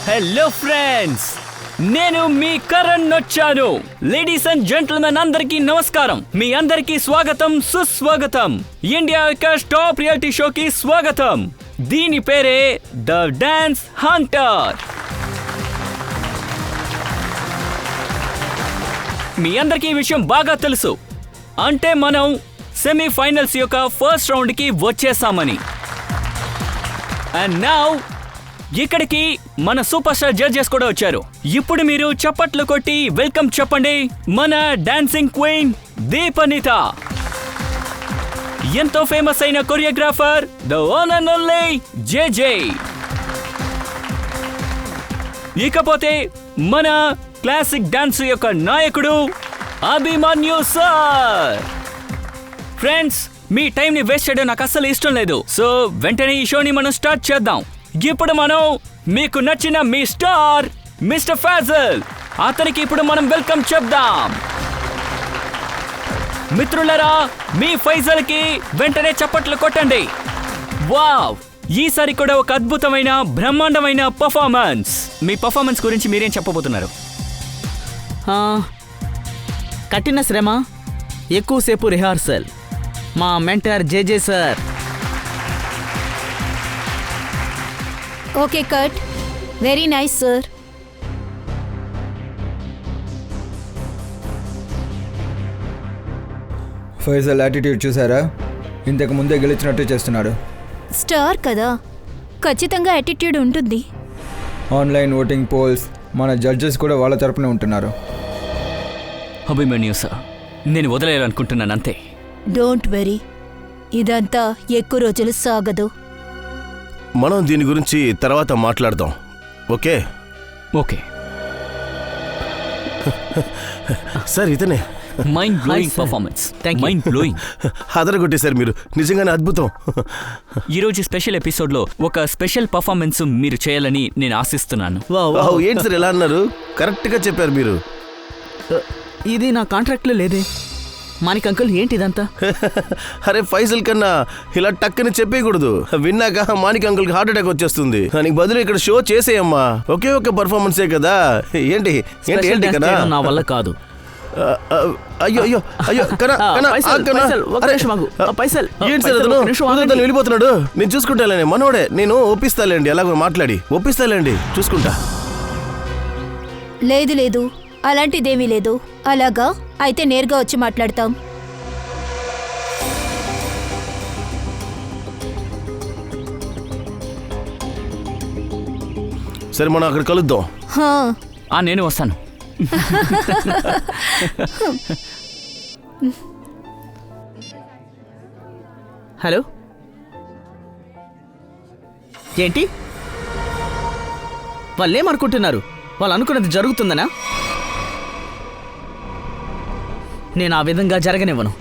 Hello friends, నేను మీ కరణ్ వచ్చాను. Ladies and gentlemen అందరికీ నమస్కారం. మీ అందరికీ స్వాగతం, సుస్వాగతం. ఇండియా యొక్క టాప్ రియాలిటీ షోకి స్వాగతం. దీని పేరే ద డాన్స్ హంటర్. మీ అందరికీ ఈ విషయం బాగా తెలుసు. అంటే మనం సెమీఫైనల్స్ యొక్క ఫస్ట్ రౌండ్ కి వచ్చేసామని. అండ్ నౌ ఇక్కడికి మన సూపర్ స్టార్ జడ్జెస్ కూడా వచ్చారు. ఇప్పుడు మీరు చప్పట్లు కొట్టి వెల్కమ్ చెప్పండి మన డాన్సింగ్ క్వీన్ దీపనిత, ఎంతో ఫేమస్ అయిన choreographer the one and only JJ, ఇకపోతే మన క్లాసిక్ డాన్స్ యొక్క నాయకుడు అభిమన్యు సార్. ఫ్రెండ్స్, మీ టైం ని వేస్ట్ చేయడం నాకు అస్సలు ఇష్టం లేదు. సో వెంటనే ఈ షోని మనం స్టార్ట్ చేద్దాం. ఇప్పుడు మనం మీకు నచ్చిన మీ స్టార్ మిస్టర్ ఫాజల్, అతనికి ఇప్పుడు మనం వెల్కమ్ చెప్దాం. మిత్రులరా, మీ ఫైజల్ కి వెంటనే చప్పట్లు కొట్టండి. వావ్, ఈసారి కూడా ఒక అద్భుతమైన బ్రహ్మాండమైన పర్ఫార్మెన్స్. మీ పర్ఫార్మెన్స్ గురించి మీరేం చెప్పబోతున్నారు? కఠిన శ్రమ, ఎక్కువసేపు రిహార్సల్, మా mentor JJ sir. Okay cut, very nice sir. Faizal attitude చూసారా? ఇంతకు ముందే గెలిచినట్టు చేస్తున్నాడు. స్టార్ కదా, ఖచ్చితంగా యాటిట్యూడ్ ఉంటుంది. ఆన్లైన్ ఓటింగ్ పోల్స్, మన జడ్జెస్ కూడా వాళ్ళ తరపునే ఉంటున్నారు. అభిమన్యు సార్, నేను వదిలేయాలనుకుంటున్నాను అంతే. డోంట్ వెరీ, ఇదంతా ఎక్కువ రోజులు సాగదు. మనం దీని గురించి తర్వాత మాట్లాడదాం. ఓకే ఓకే సార్, ఇతనే. Mind blowing Hi, sir. Performance. Thank you. Mind blowing. అదరగొట్టేశారు మీరు, నిజంగానే అద్భుతం. ఈ రోజు స్పెషల్ ఎపిసోడ్ లో ఒక స్పెషల్ పర్ఫార్మెన్స్ మీరు చేయాలని నేను ఆశిస్తున్నాను. వావ్, ఏంటి సార్ ఎలా అన్నారు? కరెక్ట్గా చెప్పారు మీరు. ఇది నా కాంట్రాక్ట్లో లేదే. మానిక్ అంకుల్, ఏంటి ఇదంతా? అరే ఫైజల్ కన్నా ఇలా టక్కని చెప్పేయకూడదు. విన్నాక మానిక్ అంకుల్కి హార్ట్ అటాక్ వచ్చేస్తుంది. దానికి బదులు ఇక్కడ షో చేసేయమ్మా. ఒకే ఒక పర్ఫార్మెన్సే కదా. ఏంటి ఏంటి Special ఏంటి dance కన్నా? చేయడం నా వల్ల కాదు. అయ్యో అయ్యో అయ్యో కన్నా కన్నా, పైసల్, కన్నా. పైసల్, ఒక్క అరే, నిమిషం ఆగు. పైసల్, ఏంటి సార్ పైసల్, అతను? ఒక్క నిమిషం ఆగండి. కుదరదని వెళ్ళిపోతున్నాడు. నేను చూసుకుంటాలేండి, మనోడే. నేను ఒప్పిస్తాలేండి, ఎలాగో మాట్లాడి ఒప్పిస్తాలేండి, చూసుకుంటా. లేదు లేదు, అలాంటిదేమీ లేదు. అలాగా అయితే నేరుగా వచ్చి మాట్లాడతాం. సరే, మనం అక్కడ కలుద్దాం. హా, నేను వస్తాను. హలో, ఏంటి వాళ్ళేమనుకుంటున్నారు? వాళ్ళు అనుకున్నది జరుగుతుందనా? నేను ఆ విధంగా జరగనివ్వను.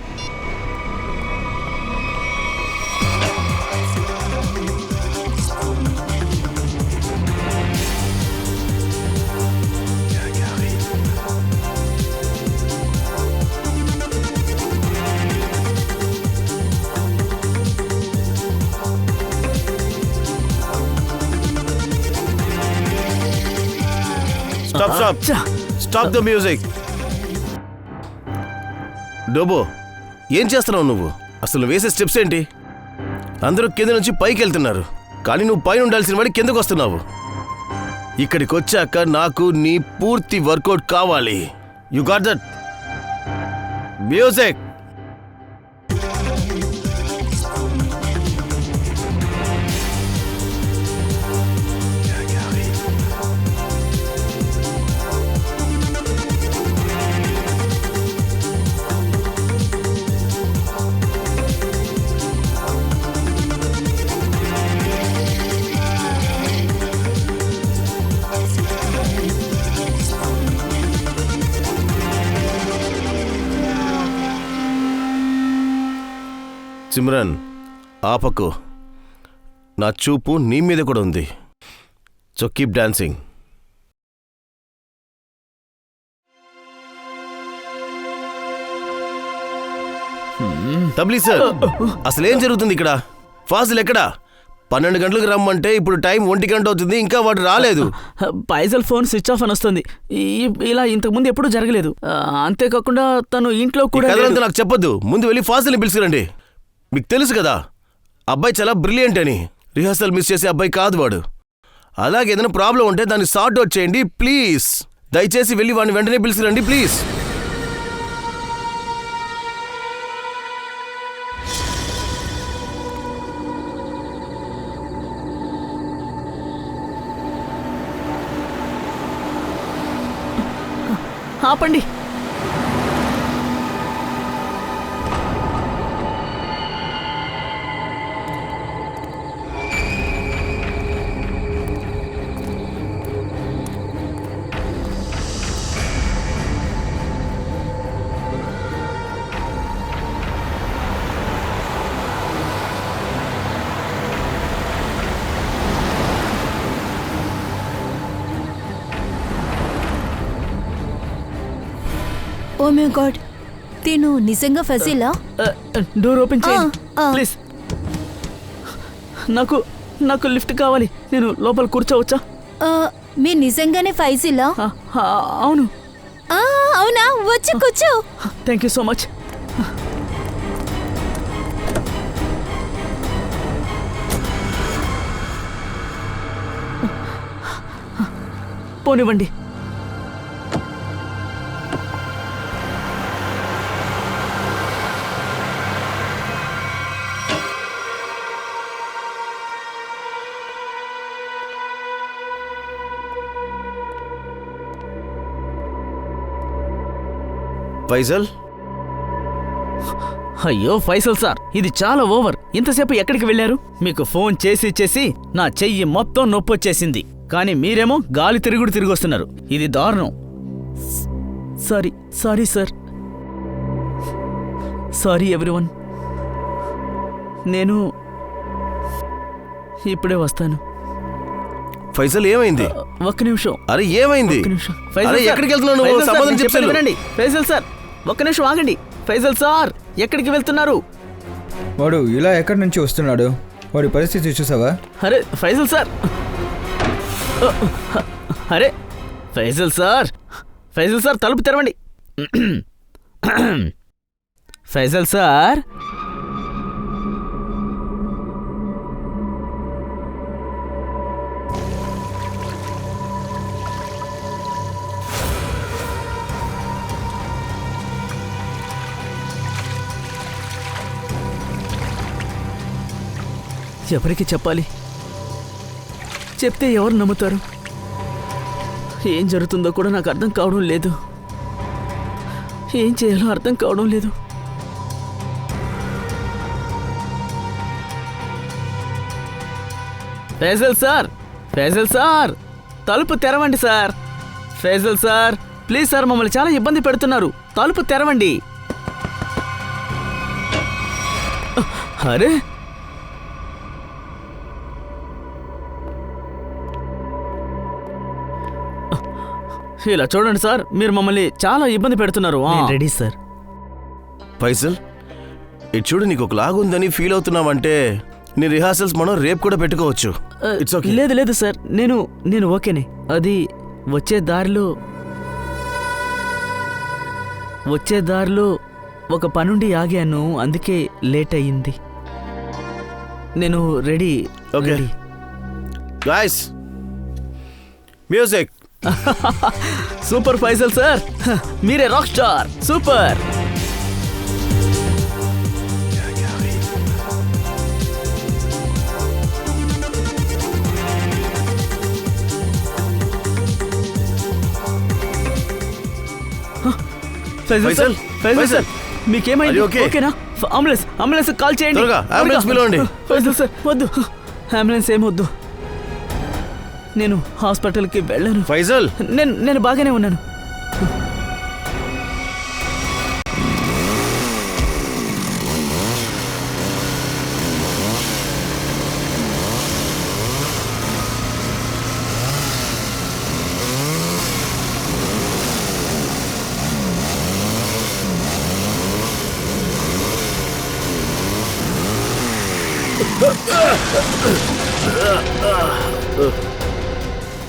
Stop stop stop the music. డోబో, ఏం చేస్తున్నావు నువ్వు? అసలు వేసే స్టెప్స్ ఏంటి? అందరూ కింద నుంచి పైకి వెళ్తున్నారు, కానీ నువ్వు పైన ఉండాల్సిన వాడి కిందకు వస్తున్నావు. ఇక్కడికి వచ్చాక నాకు నీ పూర్తి వర్కౌట్ కావాలి. You got that? Music. Simran, ఆపకు. నా చూపు నీ మీద కూడా ఉంది. So keep dancing. తబ్లీ సార్, అసలేం జరుగుతుంది ఇక్కడ? ఫాజిల్ ఎక్కడా? 12 గంటలకు రమ్మంటే ఇప్పుడు టైం 1 గంట అవుతుంది, ఇంకా వాడు రాలేదు. పైజల్ ఫోన్ స్విచ్ ఆఫ్ అని వస్తుంది. ఇలా ఇంతకుముందు ఎప్పుడూ జరగలేదు. అంతేకాకుండా తను ఇంట్లో కూడా కథలంతా నాకు చెప్పొద్దు, ముందు వెళ్ళి ఫాసిల్ని పిలుచుకురండి. మీకు తెలుసు కదా అబ్బాయి చాలా బ్రిలియంట్ అని. రిహార్సల్ మిస్ చేసే అబ్బాయి కాదు వాడు. అలాగే ఏదైనా ప్రాబ్లం ఉంటే దాన్ని సార్ట్ అవుట్ చేయండి ప్లీజ్. దయచేసి వెళ్ళి వాడిని వెంటనే పిలుచుకురండి ప్లీజ్. ఆపండి. ఓ మై గాడ్, తిను నిజంగా ఫజీలా? డోర్ ఓపెన్ చేయండి ప్లీజ్. నాకు లిఫ్ట్ కావాలి. నేను లోపల కూర్చోవచ్చా? మీ నిజంగానే ఫైజిలా? అవును. అవునా, వచ్చి కూర్చో. Thank you so much. పోనివ్వండి. ఫైజల్, అయ్యో ఫైసల్ సార్, ఇది చాలా ఓవర్. ఇంతసేపు ఎక్కడికి వెళ్ళారు? మీకు ఫోన్ చేసి నా చెయ్యి మొత్తం నొప్పొచ్చేసింది. కానీ మీరేమో గాలి తిరిగొస్తున్నారు. ఇది దారుణం. Sorry sir. Sorry everyone. నేను ఇప్పుడే వస్తాను. ఫైజల్ ఏమైంది? ఒక్క నిమిషం. అరే ఏమైంది? అరే ఎక్కడికి వెళ్తున్నావు నువ్వు? సమాధానం చెప్పాను. వినండి ఫైజల్ సార్, ఒక్క నిమిషం ఆగండి. ఫైజల్ సార్, ఎక్కడికి వెళ్తున్నారు? వాడు ఇలా ఎక్కడి నుంచి వస్తున్నాడు? వాడి పరిస్థితి చూసావా? అరే ఫైజల్ సార్, అరే ఫైజల్ సార్ తలుపు తెరవండి. ఫైజల్ సార్, ఎవరికి చెప్పాలి? చెప్తే ఎవరు నమ్ముతారు? ఏం జరుగుతుందో కూడా నాకు అర్థం కావడం లేదు. ఏం చేయాలో అర్థం కావడం లేదు. ఫైజల్ సార్ తలుపు తెరవండి sir. Faisal sir please sir, మమ్మల్ని చాలా ఇబ్బంది పెడుతున్నారు. తలుపు తెరవండి. అరే ఇలా చూడండి సార్, మీరు మమ్మల్ని చాలా ఇబ్బంది పెడుతున్నారు. Ready sir. ఫైజల్, ఇది చూడు, నీకు ఒక లాగుందని ఫీల్ అవుతున్నావంటే నీ రిహార్సల్స్ మనం రేపు కూడా పెట్టుకోవచ్చు. It's okay. లేదు సార్, నేను ఓకేనే. అది వచ్చే దారిలో ఒక పనుండి ఆగాను, అందుకే లేట్ అయ్యింది. నేను ready. Okay guys, music. Super Faizal sir, మీరే rock star. Super. Faizal sir మీకేమైంది? ఓకేనా? అంబులెన్స్ కాల్ చేయండి. అంబులెన్స్ పిలవండి. ఫైజల్ సార్ వద్దు, అంబులెన్స్ ఏమొద్దు. నేను హాస్పిటల్కి వెళ్ళాను. ఫైజల్, నేను బాగానే ఉన్నాను.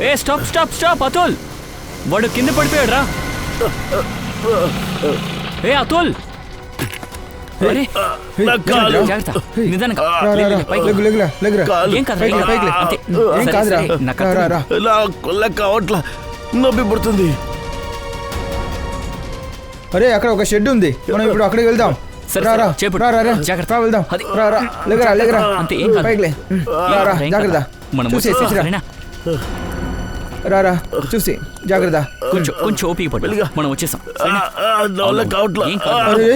ఏ స్టాప్ స్టాప్ స్టాప్ అతుల్, వాడు కింద పడిపోయాడు రా. ఏ అతుల్, అరే నా కాలు. జాగ్రత్త, నిదానంగా. పైకి. లెగ్గు లెగ్గురా లెగ్గురా కాలు. ఏం కాదు, పైకి లే, పైకి లే. అంతే. ఏం సరే, కాదురా. సరే, నాకు రా, రా, రా. నా కొల్ల కావట్లా, నొప్పి పుడుతుంది. అరే అక్కడ ఒక షెడ్ ఉంది, మనం ఇప్పుడు అక్కడికి వెళ్దాం. సరే, రా రా చేపట్టు. రా రా రా జాగ్రత్త. రా వెళ్దాం. అది. రా రా లెగరా లెగరా అంతే, ఏం కాదు. పైకి లే. రా రా ఏం జాగ్రత్త. కాదు. మనం చూసి వచ్చేసి, చూసిరా. సరేనా? రా రా చూసి జాగ్రత్త. కొంచెం కొంచెం ఓపిక పట్టు, మనం వచ్చేసాం. సరేనా? నా వల్ల కావట్లా. ఏం కాదు. అరే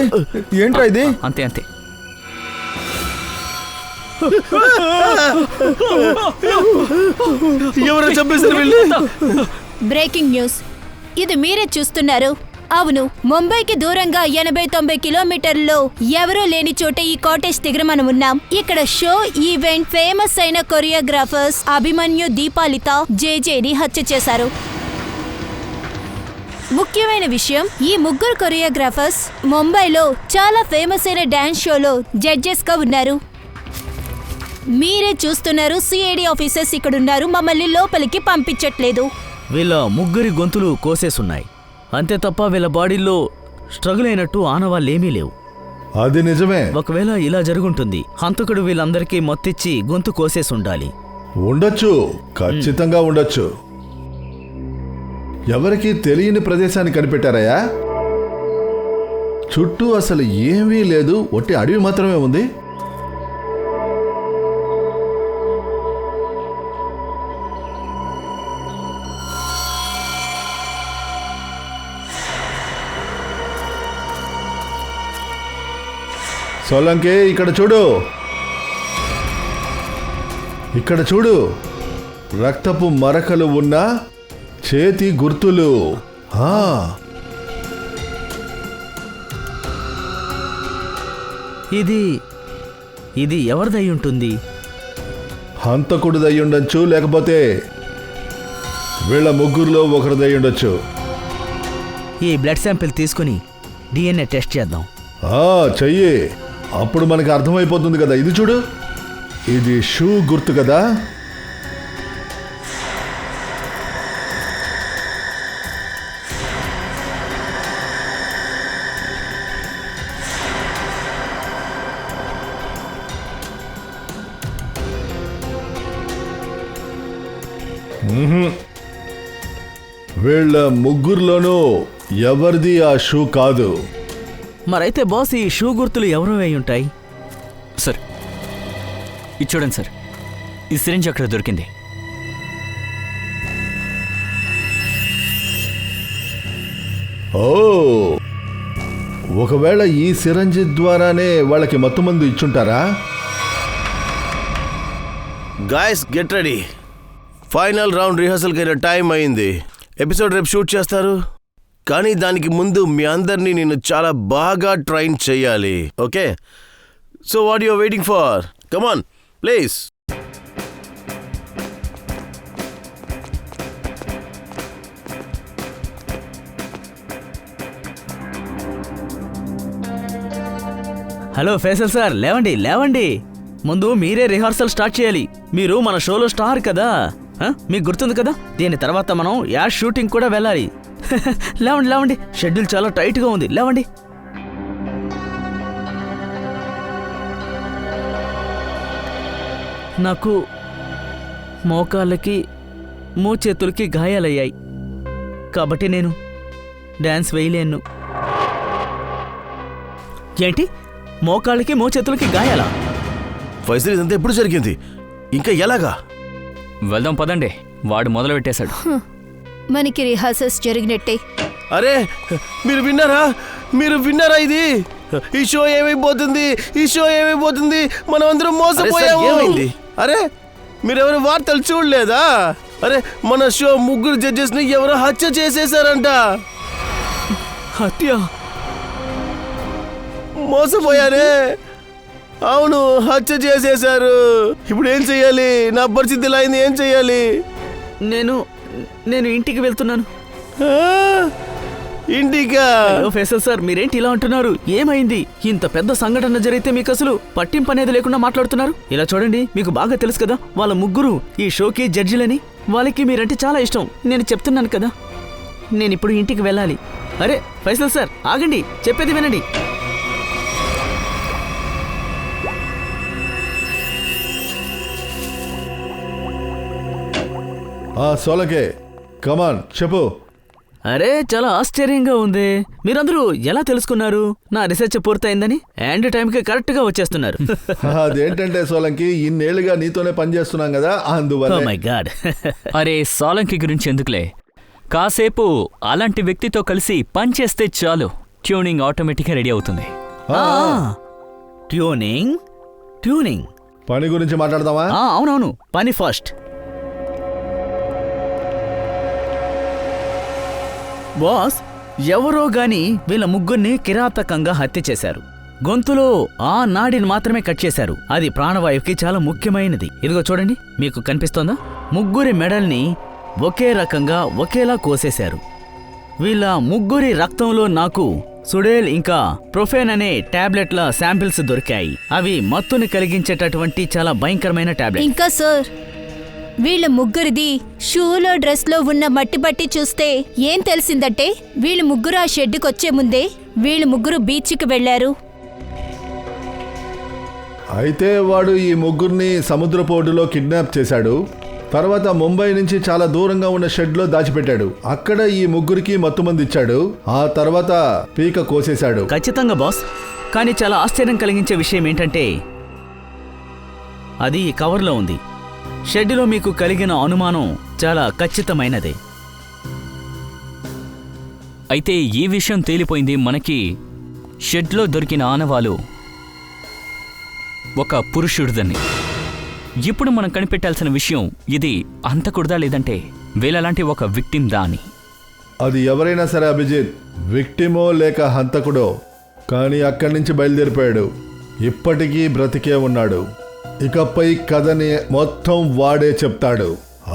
ఏంట్రా ఇది? అంతే అంతే. ఎవరో చంపేశారు వీళ్ళు. బ్రేకింగ్ న్యూస్, ఇది మీరే చూస్తున్నారు. అవును, ముంబైకి దూరంగా 80-90 కిలోమీటర్లలో ఎవరూ లేని చోట ఈ కాటేజ్ దగ్గర మనం ఉన్నాం. ఇక్కడ షో ఈవెంట్ ఫేమస్ అయిన కొరియోగ్రాఫర్స్ అభిమన్యు, దీపాలిత, జేజేని హత్య చేశారు. ముఖ్యమైన విషయం, ఈ ముగ్గురు కొరియోగ్రాఫర్స్ ముంబైలో చాలా ఫేమస్ అయిన డాన్స్ షోలో జడ్జెస్ గా ఉన్నారు. మీరే చూస్తున్నారు, సిఐడి ఆఫీసర్స్ ఇక్కడ ఉన్నారు, మమ్మల్ని లోపలికి పంపించట్లేదు. వీళ్ళ ముగ్గురి గొంతులు కోసేసున్నాయి, అంతే తప్ప వీళ్ళ బాడీల్లో స్ట్రగుల్ అయినట్టు ఆనవాళ్ళేమీ లేవు. అది నిజమే. ఒకవేళ ఇలా జరుగుంటుంది, హంతకుడు వీళ్ళందరికీ మొత్తిచ్చి గొంతు కోసేసి ఉండాలి. ఉండొచ్చు, ఖచ్చితంగా ఉండొచ్చు. ఎవరికి తెలియని ప్రదేశాన్ని కనిపెట్టారయ్యా? చుట్టూ అసలు ఏమీ లేదు, ఒట్టి అడవి మాత్రమే ఉంది. సోలంకి ఇక్కడ చూడు, ఇక్కడ చూడు, రక్తపు మరకలు ఉన్న చేతి గుర్తులు. ఇది ఎవరిదై ఉంటుంది? హంతకుడిదై ఉండొచ్చు, లేకపోతే వీళ్ళ ముగ్గురులో ఒకరిదై ఉండొచ్చు. ఈ బ్లడ్ శాంపిల్ తీసుకుని డిఎన్ఏ టెస్ట్ చేద్దాం. చెయ్యి, అప్పుడు మనకి అర్థమైపోతుంది కదా. ఇది చూడు, ఇది షూ గుర్తు కదా. వీళ్ళ ముగ్గురులోనూ ఎవరిది ఆ షూ కాదు. మరైతే బాస్, ఈ షూ గుర్తులు ఎవరో అయి ఉంటాయి? సార్, ఇది చూడండి సార్, ఈ సిరింజ్ అక్కడ దొరికింది. ఓ, ఒకవేళ ఈ సిరంజి ద్వారానే వాళ్ళకి మత్తు మందు ఇచ్చుంటారా? Guys get ready, final round రిహర్సల్కి అయిన టైం అయింది. ఎపిసోడ్ రేపు షూట్ చేస్తారు, కానీ దానికి ముందు మీ అందరినీ నేను చాలా బాగా ట్రైన్ చేయాలి. Okay, so what you are waiting for? Come on please. Hello Faisal sir, లేవండి లేవండి. ముందు మీరే రిహార్సల్ స్టార్ట్ చేయాలి. మీరు మన షోలో స్టార్ కదా, మీకు గుర్తుంది కదా. దీని తర్వాత మనం యాడ్ షూటింగ్ కూడా వెళ్ళాలి. లేవండి లేవండి, షెడ్యూల్ చాలా టైట్గా ఉంది, లేవండి. నాకు మోకాళ్ళకి మోచేతులకి గాయాలయ్యాయి, కాబట్టి నేను డ్యాన్స్ వేయలేను. ఏంటి, మోకాళ్ళకి మోచేతులకి గాయాలా? ఫైసల్, ఇదంతా ఎప్పుడు జరిగింది, ఇంకా ఎలాగా? వెళ్దాం పదండి, వాడు మొదలు పెట్టేశాడు. మనకి రిహార్సల్స్ జరిగినట్టే. అరే మీరు విన్నారా, మీరు విన్నారా? ఇది ఈ షో ఏమైపోతుంది, ఈ షో ఏమైపోతుంది, మనం అందరం మోసపోయాము. అరే మీరెవరు వార్తలు చూడలేదా? అరే మన షో ముగ్గురు జడ్జెస్ ని ఎవరో హత్య చేసేసారంట. హత్య? మోసపోయారే. అవును, హత్య చేసేశారు. ఇప్పుడు ఏం చెయ్యాలి? నా పరిస్థితి ఇలా అయింది, ఏం చెయ్యాలి? నేను ఇంటికి వెళ్తున్నాను. ఇండికా. హలో ఫేసల్ సార్, మీరేంటి ఇలా అంటున్నారు? ఏమైంది? ఇంత పెద్ద సంఘటన జరిగితే మీకు అసలు పట్టింపు అనేది లేకుండా మాట్లాడుతున్నారు. ఇలా చూడండి, మీకు బాగా తెలుసు కదా వాళ్ళ ముగ్గురు ఈ షోకి జడ్జిలని. వాళ్ళకి మీరంటే చాలా ఇష్టం. నేను చెప్తున్నాను కదా, నేను ఇప్పుడు ఇంటికి వెళ్ళాలి. అరే ఫైసల్ సార్, ఆగండి, చెప్పేది వినండి. సోలకే కమాన్ చెప్పు. అరే చాలా ఆశ్చర్యంగా ఉంది. మీరందరూ ఎలా తెలుసుకున్నారు నా రీసెర్చ్ పూర్తయిందని? అండ్ టైంకి కరెక్ట్ గా వచ్చేస్తున్నారు. అదేంటంటే సోలంకి, ఇన్నేళ్లుగా నీతోనే పనిచేస్తున్నాం కదా, అందువల్ల. My God. అరే సోలంకి గురించి ఎందుకులే, కాసేపు అలాంటి వ్యక్తితో కలిసి పనిచేస్తే చాలు, ట్యూనింగ్ ఆటోమేటిక్గా రెడీ అవుతుంది. ట్యూనింగ్ ట్యూనింగ్ పని గురించి మాట్లాడదామా? అవునవును, పని ఫస్ట్. బాస్, ఎవరో గాని వీళ్ళ ముగ్గురిని కిరాతకంగా హత్య చేశారు. గొంతులో ఆ నాడిని మాత్రమే కట్ చేశారు. అది ప్రాణవాయువుకి చాలా ముఖ్యమైనది. ఇదిగో చూడండి, మీకు కనిపిస్తోందా? ముగ్గురి మెడల్ని ఒకే రకంగా ఒకేలా కోసేశారు. వీళ్ళ ముగ్గురి రక్తంలో నాకు సుడేల్ ఇంకా ప్రొఫెన్ అనే టాబ్లెట్ల శాంపిల్స్ దొరికాయి. అవి మత్తుని కలిగించేటటువంటి చాలా భయంకరమైన టాబ్లెట్. ఇంకా సార్, వీళ్ళ ముగ్గురిది షూలో డ్రెస్ లో ఉన్న మట్టి బట్టి చూస్తే ఏం తెలిసిందంటే వీళ్ళు ముగ్గురు ఆ షెడ్డుకి వచ్చే ముందే వీళ్ళు ముగ్గురు బీచ్కి వెళ్లారు. అయితే వాడు ఈ ముగ్గురిని సముద్రపు ఒడ్డులో కిడ్నాప్ చేశాడు. తర్వాత ముంబై నుంచి చాలా దూరంగా ఉన్న షెడ్లో దాచిపెట్టాడు. అక్కడ ఈ ముగ్గురికి మత్తుమంది ఇచ్చాడు. ఆ తర్వాత పీక కోసేశాడు. ఖచ్చితంగా బాస్, కానీ చాలా ఆశ్చర్యం కలిగించే విషయం ఏంటంటే అది కవర్లో ఉంది. షెడ్డులో మీకు కలిగిన అనుమానం చాలా ఖచ్చితమైనదే. అయితే ఈ విషయం తేలిపోయింది. మనకి షెడ్లో దొరికిన ఆనవాలు ఒక పురుషుడిదని. ఇప్పుడు మనం కనిపెట్టాల్సిన విషయం ఇది హంతకుడిదా లేదంటే వీళ్ళలాంటి ఒక విక్టిమ్ దా అని. అది ఎవరైనా సరే అభిజిత్, విక్టిమో లేక హంతకుడో, కానీ అక్కడి నుంచి బయలుదేరిపోయాడు. ఇప్పటికీ బ్రతికే ఉన్నాడు. ఇకపై కథని మొత్తం వాడే చెప్తాడు.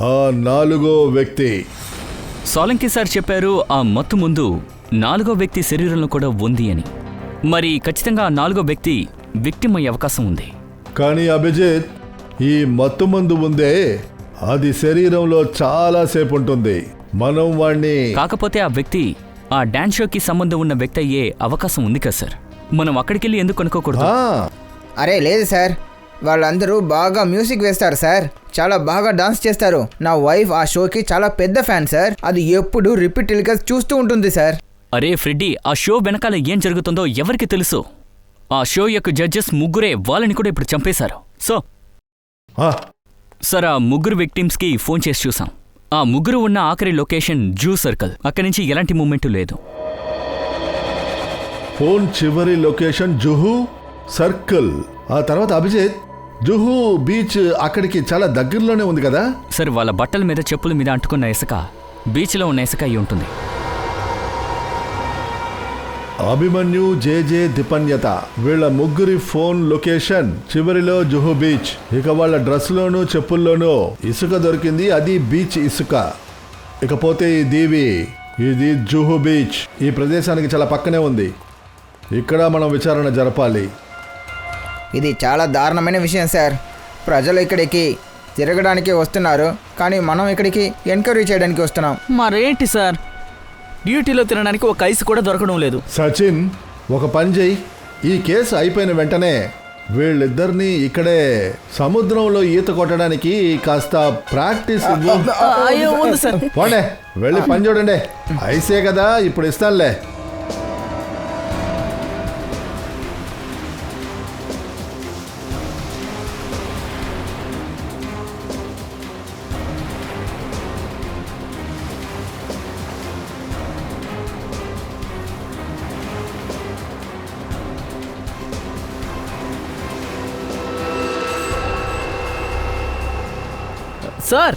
ఆ నాలుగో వ్యక్తి. సోలంకి సార్ చెప్పారు ఆ మత్తు ముందు నాలుగో వ్యక్తి శరీరంలో కూడా ఉంది అని. మరి ఖచ్చితంగా ఆ నాలుగో వ్యక్తి విక్టిమ్ అయ్యే అవకాశం ఉంది. కానీ అభిజిత్, ఈ మత్తుమందు ఉందే, అది శరీరంలో చాలా సేపు ఉంటుంది. మనం వాణ్ణి కాకపోతే ఆ వ్యక్తి ఆ డాన్స్ షోకి సంబంధం ఉన్న వ్యక్తి అయ్యే అవకాశం ఉంది కదా సార్. మనం అక్కడికెళ్ళి ఎందుకు కనుక్కోకూడదు? అరే లేదు సార్, వాళ్ళందరూ బాగా మ్యూజిక్ వేస్తారు సార్, చాలా బాగా డాన్స్ చేస్తారు. నా వైఫ్ ఆ షోకి చాలా పెద్ద ఫ్యాన్ సార్. అది ఎప్పుడు రిపీట్ టెలికాస్ట్ చూస్తూ ఉంటుంది సార్. అరే ఫ్రెడ్డీ, ఆ షో వెనకాల ఏం జరుగుతుందో ఎవరికి తెలుసు? ఆ షో యొక్క జడ్జెస్ ముగ్గురే, వాళ్ళని కూడా ఇప్పుడు చంపేశారు. సార్, ఆ ముగ్గురు విక్టిమ్స్కి ఫోన్ చేసి చూసాం. ఆ ముగ్గురు ఉన్న ఆఖరి లొకేషన్ జూ సర్కిల్. అక్కడి నుంచి ఎలాంటి మూమెంట్ లేదు. ఫోన్ చివరి లొకేషన్ జుహూ సర్కిల్. ఆ తర్వాత అభిజిత్, జుహూ బీచ్ అక్కడికి చాలా దగ్గరలోనే ఉంది కదా? సార్, వాళ్ళ బట్టల మీద చెప్పుల మీద అంటుకున్న ఇసుక బీచ్లో ఉన్న ఇసుక అయి ఉంటుంది. అభిమన్యు, జేజే, దిపన్యత వీళ్ళ ముగ్గురి ఫోన్ లొకేషన్ చివరిలో జుహూ బీచ్. ఇక వాళ్ళ డ్రెస్లోనూ చెప్పుల్లోనూ ఇసుక దొరికింది, అది బీచ్ ఇసుక. ఇకపోతే ఈ దీవి, ఇది జుహూ బీచ్. ఈ ప్రదేశానికి చాలా పక్కనే ఉంది. ఇక్కడ మనం విచారణ జరపాలి. ఇది చాలా దారుణమైన విషయం సార్. ప్రజలు ఇక్కడికి తిరగడానికి వస్తున్నారు, కానీ మనం ఇక్కడికి ఎంక్వైరీ చేయడానికి వస్తున్నాం. మరేంటి సార్, డ్యూటీలో తినడానికి ఒక ఐస్ కూడా దొరకడం లేదు. సచిన్, ఒక పని చెయ్యి. ఈ కేసు అయిపోయిన వెంటనే వీళ్ళిద్దరినీ ఇక్కడే సముద్రంలో ఈత కొట్టడానికి కాస్త ప్రాక్టీస్ అయ్యో ఉంది సార్. పోండే, వెళ్ళి పని చూడండి. ఐసే కదా, ఇప్పుడు ఇస్తానులే. సార్,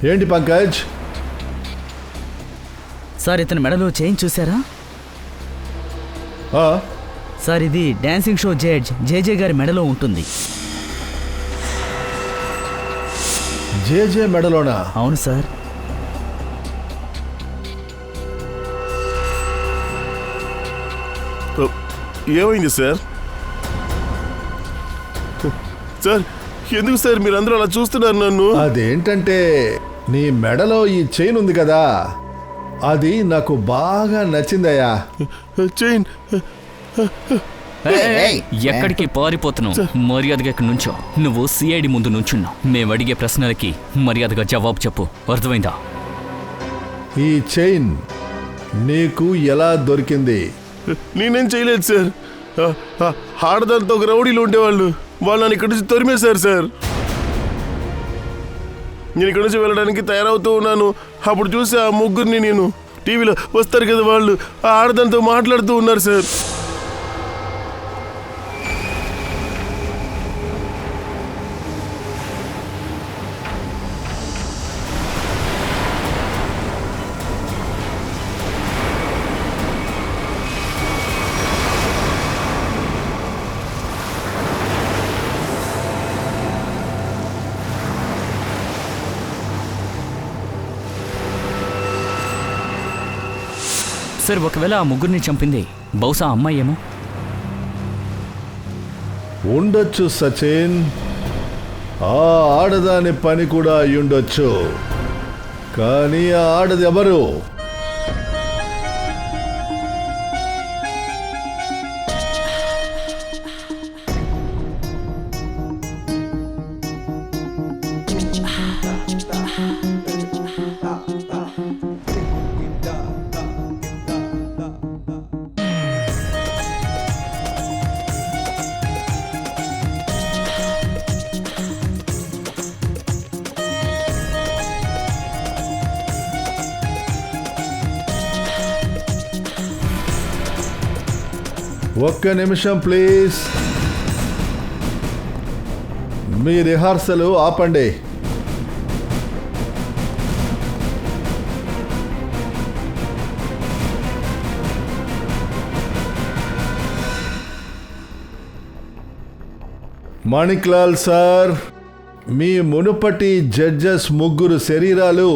ఏంటి పంకజ్? సార్ ఇతని మెడలో చైన్ చూసారా? సార్, ఇది డాన్సింగ్ షో జడ్జ్ జేజే గారి మెడలో ఉంటుంది. జేజే మెడలోనా? అవును సార్. ఏమైంది సార్? సార్ ఎందుకు సార్ మీరు అందరూ అలా చూస్తున్నారు నన్ను? అదేంటంటే నీ మెడలో ఈ చైన్ ఉంది కదా, అది నాకు బాగా నచ్చిందయ్యా. చైన్ ఏయ్, ఎక్కడికి పారిపోతున్నావు? మర్యాదగా ఇక్కడ నుంచో. నువ్వు సిఐడి ముందు నుంచున్నావు. మేము అడిగే ప్రశ్నలకి మర్యాదగా జవాబు చెప్పు, అర్థమైందా? ఈ చైన్ నీకు ఎలా దొరికింది? నేనేం చేయలేదు సార్. ఆడదాంతో ఒక రౌడీలు ఉండేవాళ్ళు, వాళ్ళు నన్ను ఇక్కడి నుంచి తరిమేశారు సార్. నేను ఇక్కడి నుంచి వెళ్ళడానికి తయారవుతూ ఉన్నాను. అప్పుడు చూసి ఆ ముగ్గురిని నేను టీవీలో వస్తారు కదా, వాళ్ళు ఆ ఆడదాంతో మాట్లాడుతూ ఉన్నారు సార్. సార్, ఒకవేళ ఆ ముగ్గురిని చంపింది బహుశా అమ్మాయి ఏమో. ఉండొచ్చు సచిన్, ఆ ఆడదాని పని కూడా అయ్యుండొచ్చు. కానీ ఆ ఆడది ఎవరు? ఒక్క నిమిషం ప్లీజ్. మీ రిహార్సల్ ఆపండి. మాణిక్లాల్ సార్, మీ మునుపటి జడ్జెస్ ముగ్గురు శరీరాలు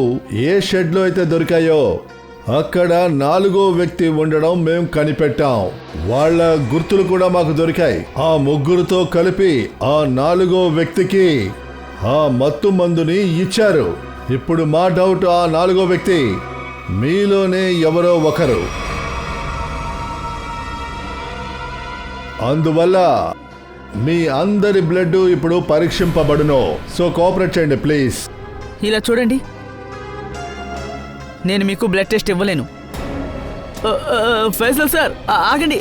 ఏ షెడ్లో అయితే దొరికాయో అక్కడ 4వ వ్యక్తి ఉండడం మేము కనిపెట్టాం. వాళ్ళ గుర్తులు కూడా మాకు దొరికాయి. ఆ ముగ్గురుతో కలిపి ఆ 4వ వ్యక్తికి ఆ మత్తు మందుని ఇచ్చారు. ఇప్పుడు మా డౌట్, ఆ 4వ వ్యక్తి మీలోనే ఎవరో ఒకరు. అందువల్ల మీ అందరి బ్లడ్ ఇప్పుడు పరీక్షింపబడును. సో కోఆపరేట్ చేయండి ప్లీజ్. ఇలా చూడండి, నేను మీకు బ్లడ్ టెస్ట్ ఇవ్వలేను. ఫైసల్ సార్ ఆగండి.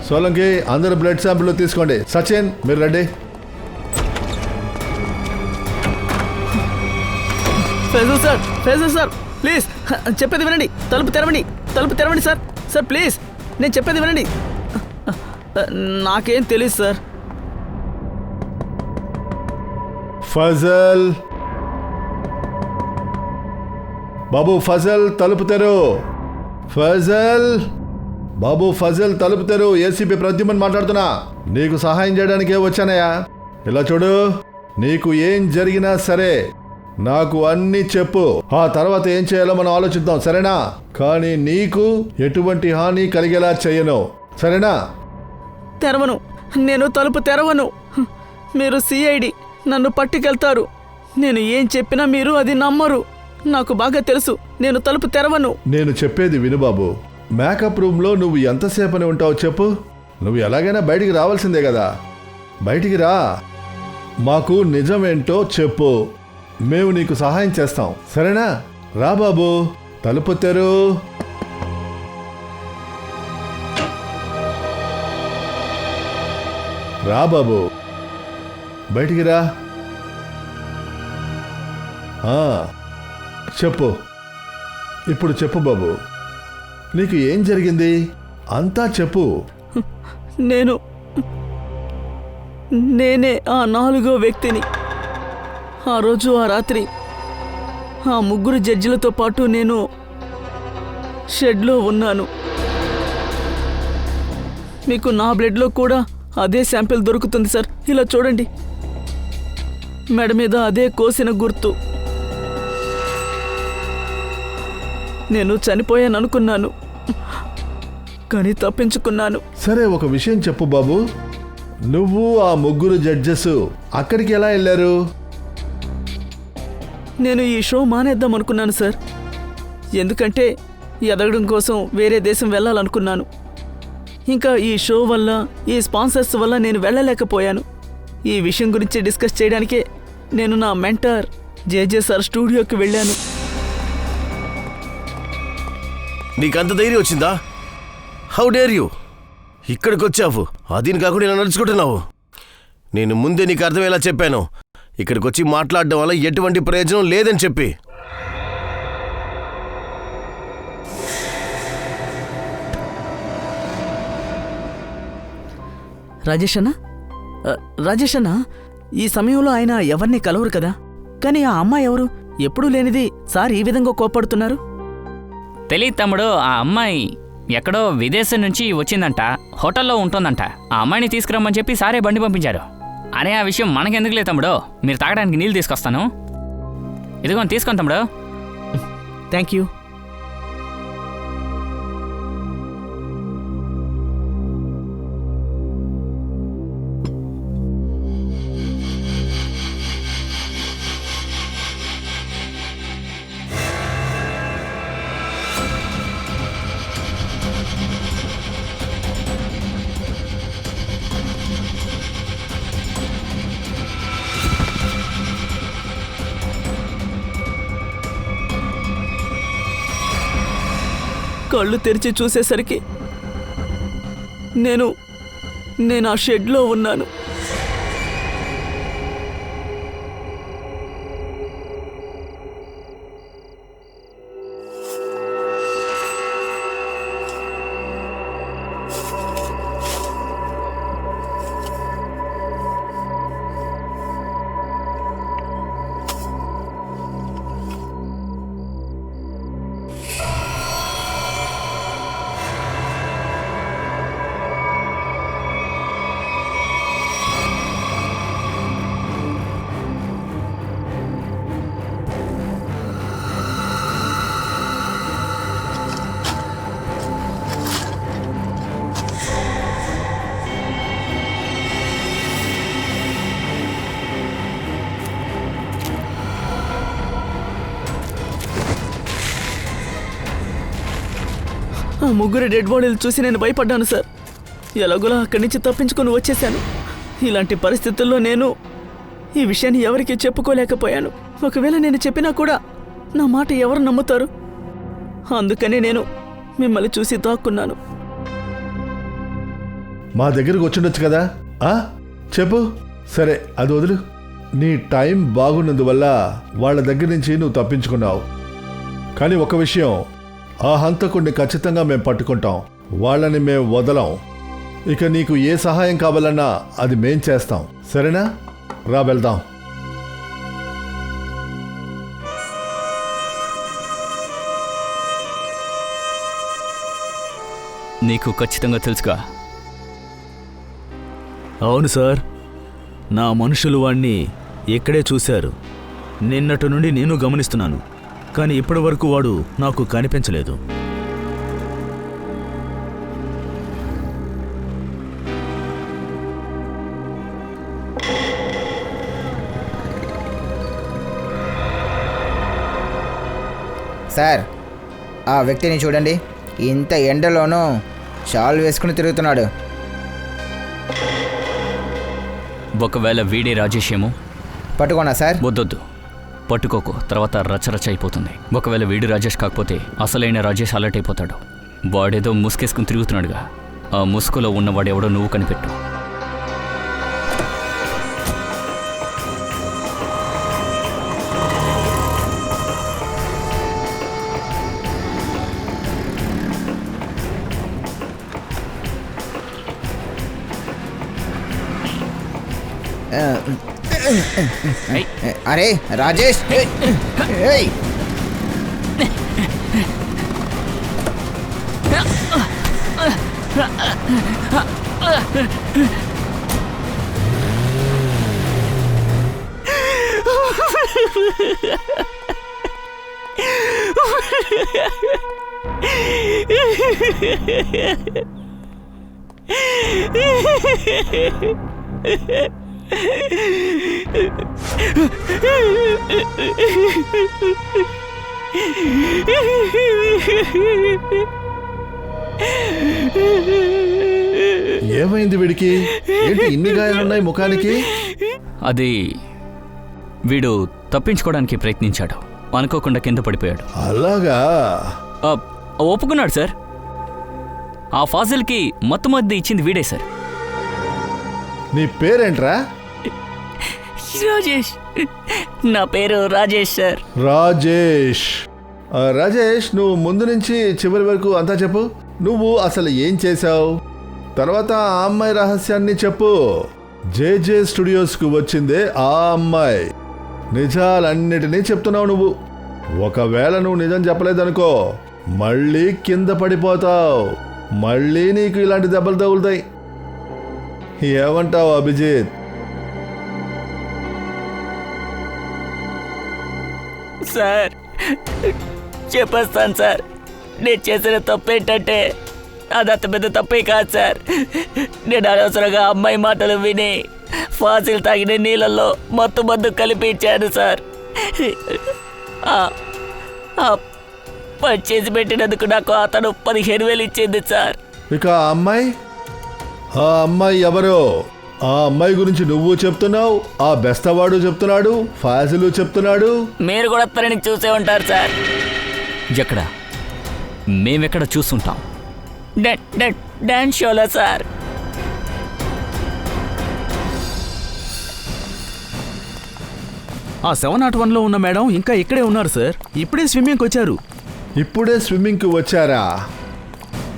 సోలంకి అందరు బ్లడ్ శాంపుల్ తీసుకోండి. సచిన్ మీరు రండి. ఫైసల్ సార్ ప్లీజ్ చెప్పేది వినండి. తలుపు తెరవండి సార్. సార్ ప్లీజ్, నేను చెప్పేది వినండి. నాకేం తెలియదు సార్. ఫజల్ బాబు, ఫజల్ తలుపు తెరు. ఫజల్ బాబు, ఫజల్ తలుపు తెరు. ఏసీపీ ప్రద్యుమన్ మాట్లాడుతున్నా. నీకు సహాయం చేయడానికే వచ్చానయ్యా. ఇలా చూడు, నీకు ఏం జరిగినా సరే నాకు అన్నీ చెప్పు. ఆ తర్వాత ఏం చేయాలో మనం ఆలోచిద్దాం, సరేనా? కానీ నీకు ఎటువంటి హాని కలిగేలా చేయను, సరేనా? తెరవను, నేను తలుపు తెరవను. మీరు సిఐడి, నన్ను పట్టుకెళ్తారు. నేను ఏం చెప్పినా మీరు అది నమ్మరు. నాకు బాగా తెలుసు, నేను తలుపు తెరవను. నేను చెప్పేది విను బాబు. మేకప్ రూమ్లో నువ్వు ఎంతసేపని ఉంటావు చెప్పు? నువ్వు ఎలాగైనా బయటికి రావాల్సిందే కదా. బయటికి రా, మాకు నిజమేంటో చెప్పు. మేము నీకు సహాయం చేస్తాం, సరేనా? రా బాబు, తలుపు తెరు. రా బాబు, బయటికి రా. చెప్పు, ఇప్పుడు చెప్పు బాబు, నీకు ఏం జరిగింది అంతా చెప్పు. నేనే ఆ 4వ వ్యక్తిని. ఆ రోజు ఆ రాత్రి ఆ ముగ్గురు జడ్జిలతో పాటు నేను షెడ్లో ఉన్నాను. మీకు నా బ్లడ్లో కూడా అదే శాంపిల్ దొరుకుతుంది సార్. ఇలా చూడండి, మెడ మీద అదే కోసిన గుర్తు. నేను చనిపోయాను అనుకున్నాను. కానీ తప్పించుకున్నాను. సరే ఒక విషయం చెప్పు బాబు, నువ్వు ఆ ముగ్గురు జడ్జెస్ అక్కడికి ఎలా వెళ్ళారు? నేను ఈ షో మానేద్దాం అనుకున్నాను సార్. ఎందుకంటే ఎదగడం కోసం వేరే దేశం వెళ్ళాలనుకున్నాను. ఇంకా ఈ షో వల్ల, ఈ స్పాన్సర్స్ వల్ల నేను వెళ్ళలేకపోయాను. ఈ విషయం గురించి డిస్కస్ చేయడానికే నేను నా మెంటర్ జేజే సార్ స్టూడియోకి వెళ్ళాను. నీకంత ధైర్యం వచ్చిందా? How dare you! ఇక్కడికి వచ్చావు, అదిని కాకుండా ఇలా నడుచుకుంటున్నావు. నేను ముందే నీకు అర్థమయ్యేలా చెప్పాను, ఇక్కడికి వచ్చి మాట్లాడడం వల్ల ఎటువంటి ప్రయోజనం లేదని చెప్పి. రాజేష్ అన్న, ఈ సమయంలో ఆయన ఎవరిని కలవరు కదా, కానీ ఆ అమ్మాయి ఎవరు? ఎప్పుడూ లేనిది సార్ ఈ విధంగా కోప్పడుతున్నారు. తెలియదు తమ్ముడు, ఆ అమ్మాయి ఎక్కడో విదేశం నుంచి వచ్చిందంట, హోటల్లో ఉంటుందంట. ఆ అమ్మాయిని తీసుకురమ్మని చెప్పి సారే బండి పంపించారు. అరే ఆ విషయం మనకెందుకులే తమ్ముడు, మీరు తాగడానికి నీళ్ళు తీసుకొస్తాను. ఇదిగో తీసుకోండి తమ్ముడు. Thank you. కళ్ళు తెరిచి చూసేసరికి నేను ఆ షెడ్లో ఉన్నాను. ఆ ముగ్గురు డెడ్ బాడీలు చూసి నేను భయపడ్డాను సార్. ఎలాగోలా అక్కడి నుంచి తప్పించుకొని వచ్చేసాను. ఇలాంటి పరిస్థితుల్లో నేను ఈ విషయాన్ని ఎవరికీ చెప్పుకోలేకపోయాను. ఒకవేళ నేను చెప్పినా కూడా నా మాట ఎవరు నమ్ముతారు? అందుకని నేను మిమ్మల్ని చూసి దాక్కున్నాను. మా దగ్గరకు వచ్చిండొచ్చు కదా, చెప్పు. సరే అది వదులు. నీ టైం బాగున్నందువల్ల వాళ్ళ దగ్గర నుంచి నువ్వు తప్పించుకున్నావు. కానీ ఒక విషయం, ఆ హంతకుడిని ఖచ్చితంగా మేము పట్టుకుంటాం, వాళ్ళని మేము వదలం. ఇక నీకు ఏ సహాయం కావాలన్నా అది మేం చేస్తాం, సరేనా? రా వెళ్దాం. నీకు ఖచ్చితంగా తెలుసుగా? అవును సార్, నా మనుషులు వాణ్ణి ఇక్కడే చూశారు. నిన్నటి నుండి నేను గమనిస్తున్నాను, కానీ ఇప్పటి వరకు వాడు నాకు కనిపించలేదు. సార్, ఆ వ్యక్తిని చూడండి, ఇంత ఎండలోనూ షాల్ వేసుకుని తిరుగుతున్నాడు. ఒకవేళ వీడే రాజేష్ ఏమో? పట్టుకోనా సార్? వద్దొద్దు, పట్టుకోకు, తర్వాత రచ్చరచ్చ అయిపోతుంది. ఒకవేళ వీడు రాజేష్ కాకపోతే అసలైన రాజేష్ అలర్ట్ అయిపోతాడు. వాడేదో ముసుకేసుకుని తిరుగుతున్నాడుగా, ఆ ముసుగులో ఉన్నవాడెవడో నువ్వు కనిపెట్టు. అరే రాజేష్, ఏమైంది వీడికి? ఏంటి ఇన్ని గాయాలున్నాయి ముఖానికి? అది వీడు తప్పించుకోవడానికి ప్రయత్నించాడు, అనుకోకుండా కింద పడిపోయాడు. అలాగా? ఒప్పుకున్నాడు సార్. ఆ ఫాజిల్కి మత్తు ఇచ్చింది వీడే సార్. నీ పేరేంట్రా? రాజేష్. నా పేరు రాజేష్ సార్. రాజేష్. రాజేష్, నువ్వు ముందు నుంచి చివరి వరకు అంతా చెప్పు. నువ్వు అసలు ఏం చేశావు? తర్వాత ఆ అమ్మాయి రహస్యాన్ని చెప్పు. జేజే స్టూడియోస్కు వచ్చిందే ఆ అమ్మాయి. నిజాలన్నిటినీ చెప్తున్నావు నువ్వు. ఒకవేళ నువ్వు నిజం చెప్పలేదనుకో, మళ్ళీ కింద పడిపోతావు. మళ్ళీ నీకు ఇలాంటి దెబ్బలు తగులుతాయి. ఏమంటావు అభిజిత్? సార్ చెప్పేస్తాను సార్. నేను చేసిన తప్పు ఏంటంటే అది అంత పెద్ద తప్పే కాదు సార్. నేను అనవసరంగా అమ్మాయి మాటలు విని ఫాసిల్ తాగిన నీళ్ళల్లో మత్తు కలిపి ఇచ్చాను సార్. పని చేసి పెట్టినందుకు నాకు అతను 15,000 ఇచ్చింది సార్. ఇక ఆ అమ్మాయి ఎవరో? ఆ అమ్మాయి గురించి నువ్వు చెప్తున్నావు, ఆ బెస్తవాడు చెప్తున్నాడు, ఫాసిలు చెప్తున్నాడు. మీరు కూడా తనని చూసే ఉంటారు సార్. ఎక్కడ? మేమెక్కడ చూస్తుంటాం? డాన్స్ షోలో సార్. ఆ 701లో ఉన్న మేడం ఇంకా ఇక్కడే ఉన్నారు సార్. ఇప్పుడే స్విమ్మింగ్కి వచ్చారు. ఇప్పుడే స్విమ్మింగ్కి వచ్చారా?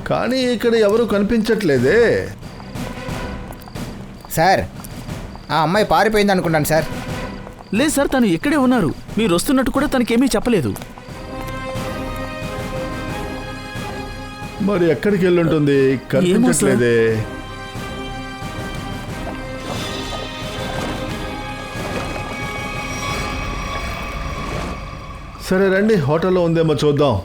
కానీ ఇక్కడ ఎవరు కనిపించట్లేదే. సార్, ఆ అమ్మాయి పారిపోయింది అనుకుంటాను సార్. లేదు సార్, తను ఇక్కడే ఉన్నారు. మీరు వస్తున్నట్టు కూడా తనకేమీ చెప్పలేదు. మరి ఎక్కడికి వెళ్ళుంటుంది? కనిపించట్లేదే. సరే రండి, హోటల్లో ఉందేమో చూద్దాం.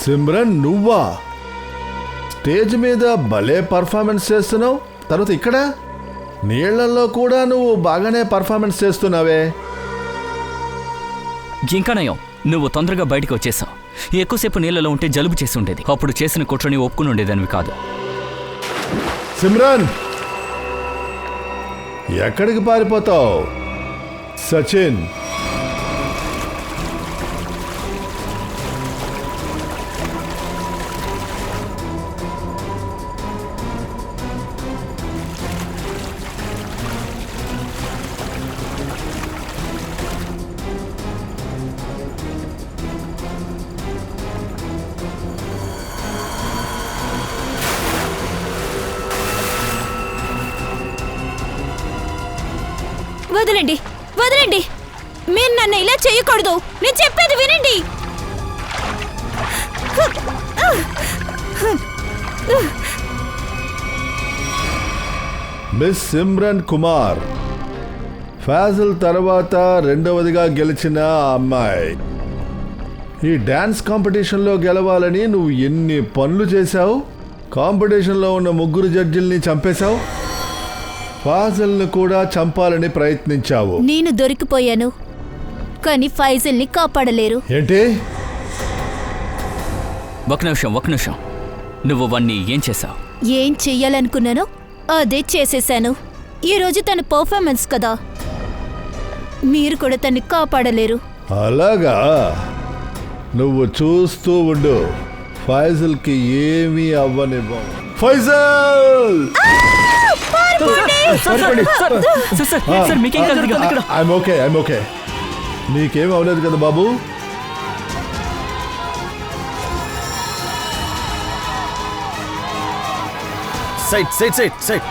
సిమ్రన్, నువ్వా? స్టేజ్ మీద భలే పర్ఫార్మెన్స్ చేస్తున్నావు. తర్వాత ఇక్కడ నీళ్లలో కూడా నువ్వు బాగానే పర్ఫార్మెన్స్ చేస్తున్నావే. ఇంకా నయం, నువ్వు తొందరగా బయటకు వచ్చేసావు. ఎక్కువసేపు నీళ్ళలో ఉంటే జలుబు చేసి ఉండేది. అప్పుడు చేసిన కుట్రని ఒప్పుకుని ఉండేదానివి కాదు. సిమ్రన్, ఎక్కడికి పారిపోతావు? సచిన్, వదలండి, వదలండి. మీరు నన్ను ఇలా చేయకూడదు. నేను చెప్పేది వినండి. మిస్ సిమ్రన్ కుమార్, ఫాజిల్ తర్వాత రెండవదిగా గెలిచిన అమ్మాయి. ఈ డాన్స్ కాంపిటీషన్లో గెలవాలని నువ్వు ఎన్ని పనులు చేశావు. కాంపిటీషన్లో ఉన్న 3 జడ్జిల్ని చంపేశావు. ఫాజిల్ని కూడా చంపాలని ప్రయత్నించావు. నేను దొరికిపోయాను, కానీ ఫైజల్ని కాపాడలేరు. ఏంటి? ఒక నిమిషం. నువ్వు వాణ్ణి ఏం చేశావు? ఏం చెయ్యాలనుకున్నానో అదే చేసేశాను. ఈరోజు తన పర్ఫార్మెన్స్ కదా, మీరు కూడా తన్ని కాపాడలేరు. అలాగా? నువ్వు చూస్తూ ఉండు. ఫైజల్కి ఏమీ అవ్వనివ్వం. ఫైజల్! I'm okay. నీకేం అవ్వలేదు కదా బాబు? Side side side side.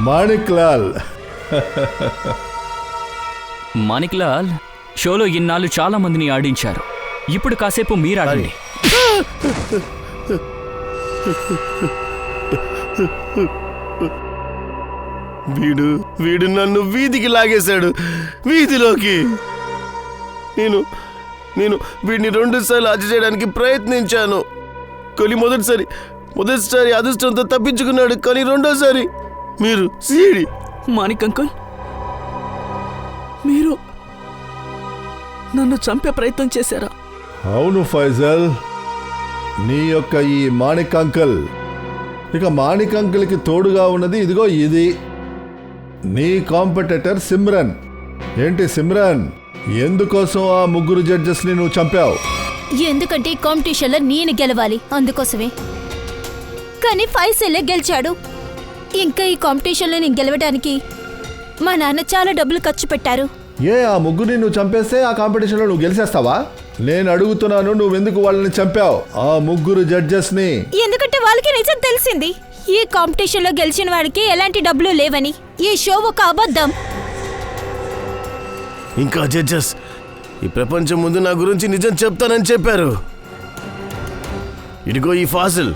Manik Lal, Manik Lal, షోలో ఇన్నాళ్ళు చాలా మందిని ఆడించారు. ఇప్పుడు కాసేపు మీరు ఆడండి. వీడు వీడు నన్ను వీధికి లాగేశాడు, వీధిలోకి. నేను నేను వీడిని 2 సార్లు హత్య చేయడానికి ప్రయత్నించాను. కానీ మొదటిసారి అదృష్టంతో తప్పించుకున్నాడు. కానీ రెండోసారి మీరు సీడి. మాణిక్ అంకుల్, మీరు నన్ను చంపే ప్రయత్నం చేశారా? అవును ఫైజల్, నీ యొక్క ఈ మాణిక్ అంకుల్. ఇక మాణిక్ అంకుల్కి తోడుగా ఉన్నది ఇదిగో ఇది నీ కాంపిటేటర్ సిమ్రన్. ఏంటి సిమ్రన్, ఎందుకోసం ఆ 3 జడ్జెస్ని నువ్వు చంపావు? ఎందుకంటే ఈ కాంపిటీషన్లో నేను గెలవాలి, అందుకోసమే. కానీ ఫైసలే గెలిచాడు. ఇంకా ఈ కాంపిటీషన్లో నేను గెలవడానికి మా నాన్న చాలా డబ్బులు ఖర్చు పెట్టారు. ఏ ఆ 3 నువ్వు చంపేస్తే ఆ కాంపిటీషన్లో నువ్వు గెలిచేస్తావా? నేను అడుగుతున్నాను, నువ్వెందుకు వాళ్ళని చంపావు ఆ 3 జడ్జెస్ని? ఎందుకంటే వాళ్ళకి నిజం తెలిసింది. ఈ కాంపిటీషన్లో గెలిచిన వాడికి ఎలాంటి డబ్బులు లేవని. ఈ షో ఒక అబద్ధం. ఇంకా జడ్జెస్ ఈ ప్రపంచం ముందు నా గురించి నిజం చెప్తానని చెప్పారు. ఇదిగో ఈ ఫాసిల్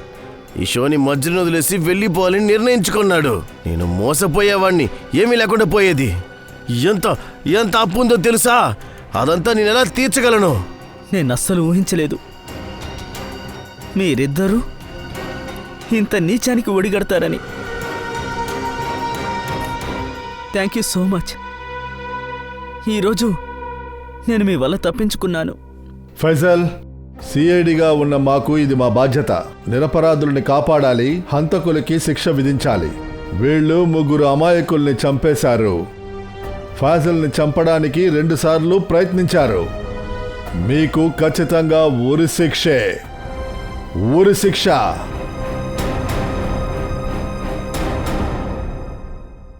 ఈ షోని మధ్యలో వదిలేసి వెళ్ళిపోవాలని నిర్ణయించుకున్నాడు. నేను మోసపోయేవాణ్ణి, ఏమీ లేకుండా పోయేది. ఎంత అప్పు ఉందో తెలుసా? అదంతా నేను ఎలా తీర్చగలను? నేను అస్సలు ఊహించలేదు మీరిద్దరూ ఇంత నీచానికి ఒడిగడతారని. Thank you so much. ఈరోజు నేను మీ వల్ల తప్పించుకున్నాను. ఫైజల్, సిఐడిగా ఉన్న మాకు ఇది మా బాధ్యత. నిరపరాధుల్ని కాపాడాలి, హంతకులకి శిక్ష విధించాలి. వీళ్ళు 3 అమాయకుల్ని చంపేశారు. ఫాజిల్ని చంపడానికి 2 సార్లు ప్రయత్నించారు. మీకు ఖచ్చితంగా ఉరి శిక్ష.